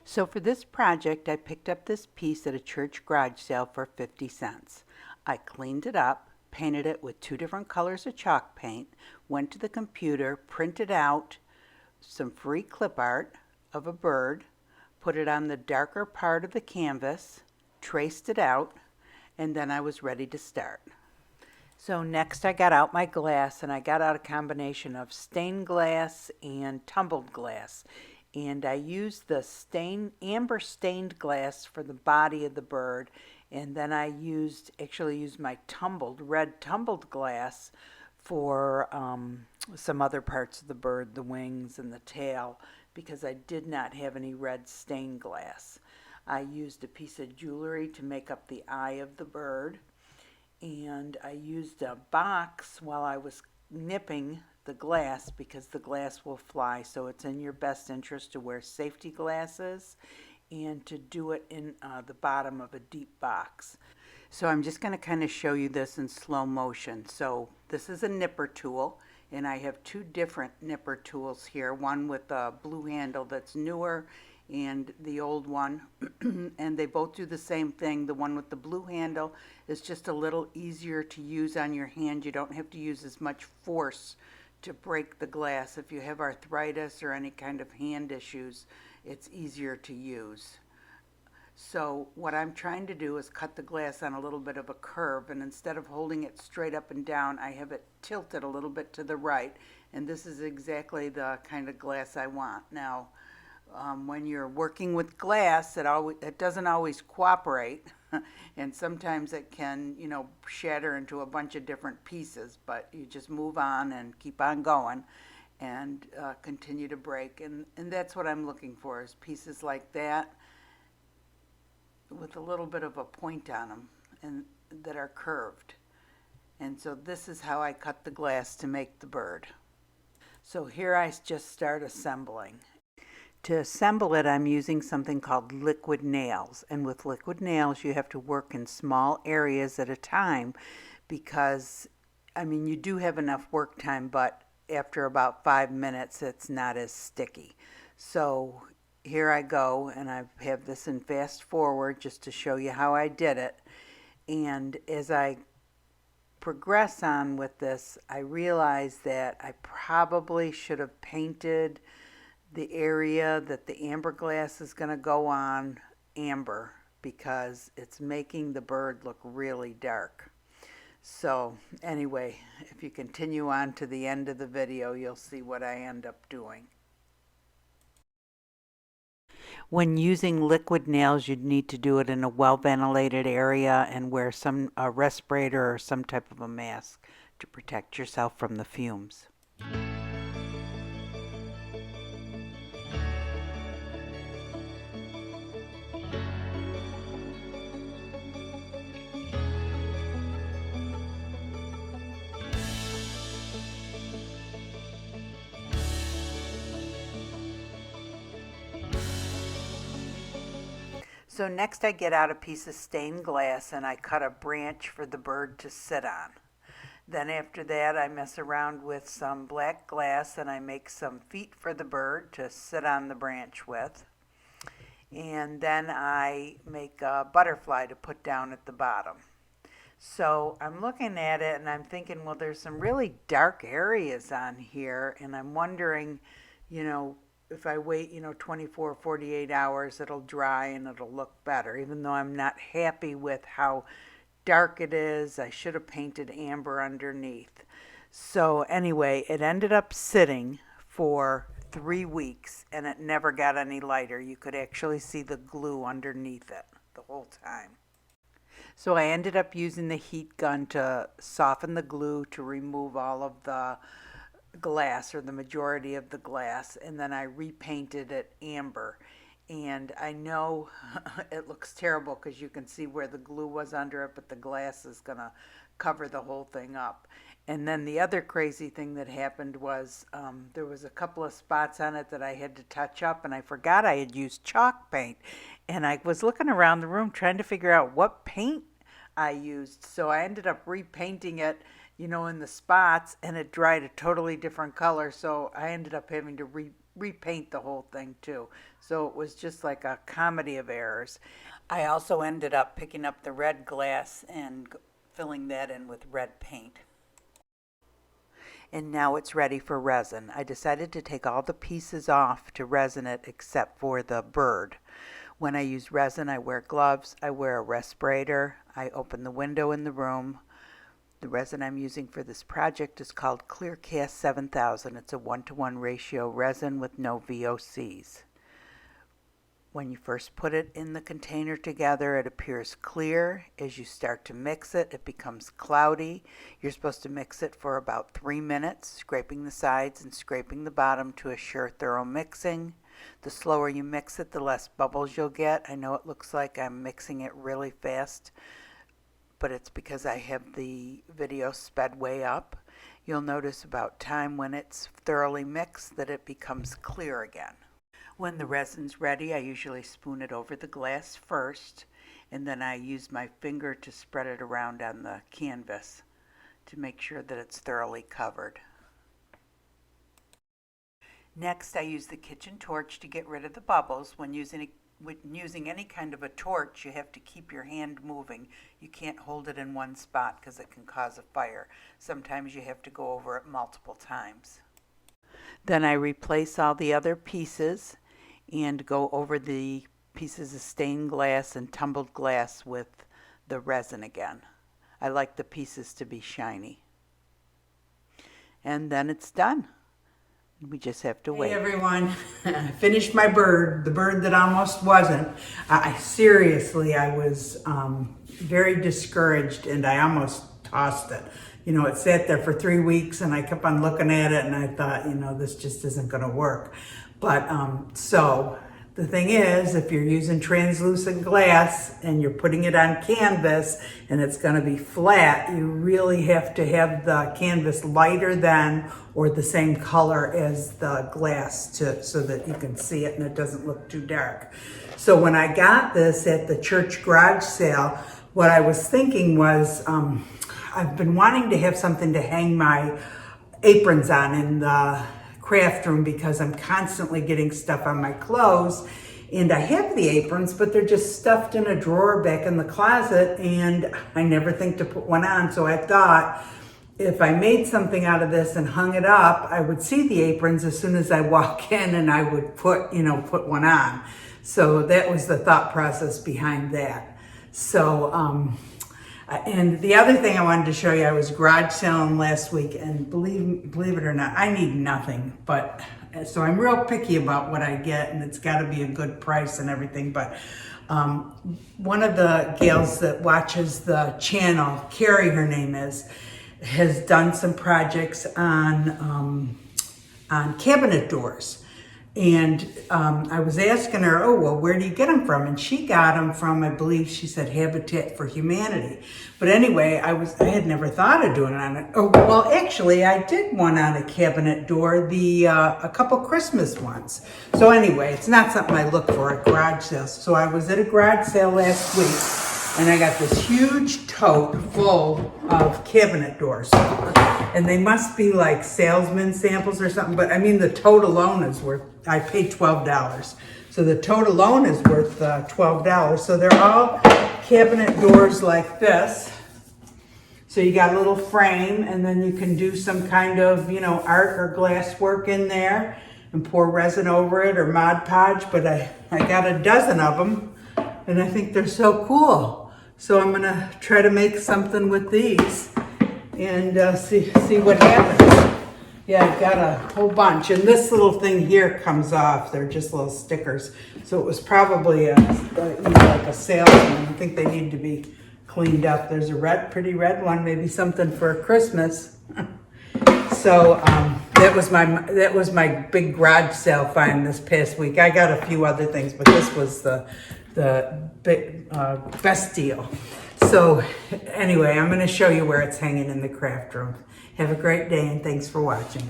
So for this project, I picked up this piece at a church garage sale for 50 cents. I cleaned it up, painted it with 2 different colors of chalk paint, went to the computer, printed out some free clip art of a bird, put it on the darker part of the canvas, traced it out, and then I was ready to start. So next I got out my glass, and I got out a combination of stained glass and tumbled glass. And I used the amber stained glass for the body of the bird, and then I actually used my red tumbled glass for some other parts of the bird, the wings and the tail, because I did not have any red stained glass. I used a piece of jewelry to make up the eye of the bird, and I used a box while I was nipping the glass because the glass will fly, so it's in your best interest to wear safety glasses and to do it in the bottom of a deep box. So I'm just going to kind of show you this in slow motion. So this is a nipper tool, and I have 2 different nipper tools here, one with a blue handle that's newer and the old one, and they both do the same thing. The one with the blue handle is just a little easier to use on your hand. You don't have to use as much force to break the glass. If you have arthritis or any kind of hand issues, it's easier to use. So what I'm trying to do is cut the glass on a little bit of a curve, and instead of holding it straight up and down, I have it tilted a little bit to the right, and this is exactly the kind of glass I want. Now, when you're working with glass, it doesn't always cooperate, and sometimes it can, shatter into a bunch of different pieces, but you just move on and keep on going and continue to break. And that's what I'm looking for, is pieces like that with a little bit of a point on them and that are curved. And so this is how I cut the glass to make the bird. So here I just start assembling. To assemble it, I'm using something called liquid nails. And with liquid nails, you have to work in small areas at a time because, you do have enough work time, but after about 5 minutes, it's not as sticky. So here I go, and I have this in fast forward just to show you how I did it. And as I progress on with this, I realize that I probably should have painted the area that the amber glass is going to go on amber, because it's making the bird look really dark. So anyway, if you continue on to the end of the video, you'll see what I end up doing. When using liquid nails, you'd need to do it in a well-ventilated area and wear a respirator or some type of a mask to protect yourself from the fumes. So next I get out a piece of stained glass and I cut a branch for the bird to sit on. Then after that I mess around with some black glass and I make some feet for the bird to sit on the branch with. And then I make a butterfly to put down at the bottom. So I'm looking at it and I'm thinking, well, there's some really dark areas on here, and I'm wondering, if I wait, 24, 48 hours, it'll dry and it'll look better, even though I'm not happy with how dark it is. I should have painted amber underneath. So anyway, it ended up sitting for 3 weeks and it never got any lighter. You could actually see the glue underneath it the whole time. So I ended up using the heat gun to soften the glue to remove all of the glass, or the majority of the glass, and then I repainted it amber. And I know it looks terrible because you can see where the glue was under it, but the glass is going to cover the whole thing up. And then the other crazy thing that happened was there was a couple of spots on it that I had to touch up, and I forgot I had used chalk paint. And I was looking around the room trying to figure out what paint I used. So I ended up repainting it, you know, in the spots, and it dried a totally different color. So I ended up having to repaint the whole thing too. So it was just like a comedy of errors. I also ended up picking up the red glass and filling that in with red paint. And now it's ready for resin. I decided to take all the pieces off to resin it except for the bird. When I use resin, I wear gloves, I wear a respirator, I open the window in the room. The resin I'm using for this project is called Clearcast 7000. It's a 1-to-1 ratio resin with no VOCs. When you first put it in the container together, it appears clear. As you start to mix it, it becomes cloudy. You're supposed to mix it for about 3 minutes, scraping the sides and scraping the bottom to assure thorough mixing. The slower you mix it, the less bubbles you'll get. I know it looks like I'm mixing it really fast, but it's because I have the video sped way up. You'll notice about time when it's thoroughly mixed that it becomes clear again. When the resin's ready, I usually spoon it over the glass first, and then I use my finger to spread it around on the canvas to make sure that it's thoroughly covered. Next, I use the kitchen torch to get rid of the bubbles. When using any kind of a torch, you have to keep your hand moving. You can't hold it in one spot because it can cause a fire. Sometimes you have to go over it multiple times. Then I replace all the other pieces and go over the pieces of stained glass and tumbled glass with the resin again. I like the pieces to be shiny. And then it's done. We just have to wait. Hey everyone, I finished my bird, the bird that almost wasn't. Seriously, I was very discouraged and I almost tossed it. You know, it sat there for 3 weeks and I kept on looking at it and I thought, you know, this just isn't gonna work. But so the thing is, if you're using translucent glass and you're putting it on canvas and it's gonna be flat, you really have to have the canvas lighter than or the same color as the glass so that you can see it and it doesn't look too dark. So when I got this at the church garage sale, what I was thinking was, I've been wanting to have something to hang my aprons on in the craft room because I'm constantly getting stuff on my clothes, and I have the aprons, but they're just stuffed in a drawer back in the closet and I never think to put one on. So I thought if I made something out of this and hung it up, I would see the aprons as soon as I walk in and I would put one on. So that was the thought process behind that. So and the other thing I wanted to show you, I was garage selling last week, and believe it or not, I need nothing. But so I'm real picky about what I get, and it's got to be a good price and everything. But one of the gals that watches the channel, Carrie, her name is, has done some projects on cabinet doors. And I was asking her, oh, well, where do you get them from? And she got them from, I believe she said, Habitat for Humanity. But anyway, I had never thought of doing it on it. Oh, well, actually, I did one on a cabinet door, a couple Christmas ones. So anyway, it's not something I look for at garage sales. So I was at a garage sale last week, and I got this huge tote full of cabinet doors. And they must be like salesman samples or something, but I mean, the tote alone is worth, I paid $12. So the tote alone is worth $12. So they're all cabinet doors like this. So you got a little frame, and then you can do some kind of, you know, art or glass work in there and pour resin over it or Mod Podge. But I got a dozen of them, and I think they're so cool. So I'm gonna try to make something with these and see what happens. Yeah, I've got a whole bunch, and this little thing here comes off. They're just little stickers. So it was probably like a salesman. I think they need to be cleaned up. There's a pretty red one, maybe something for Christmas. So that was my big garage sale find this past week. I got a few other things, but this was the best deal. So anyway, I'm going to show you where it's hanging in the craft room. Have a great day, and thanks for watching.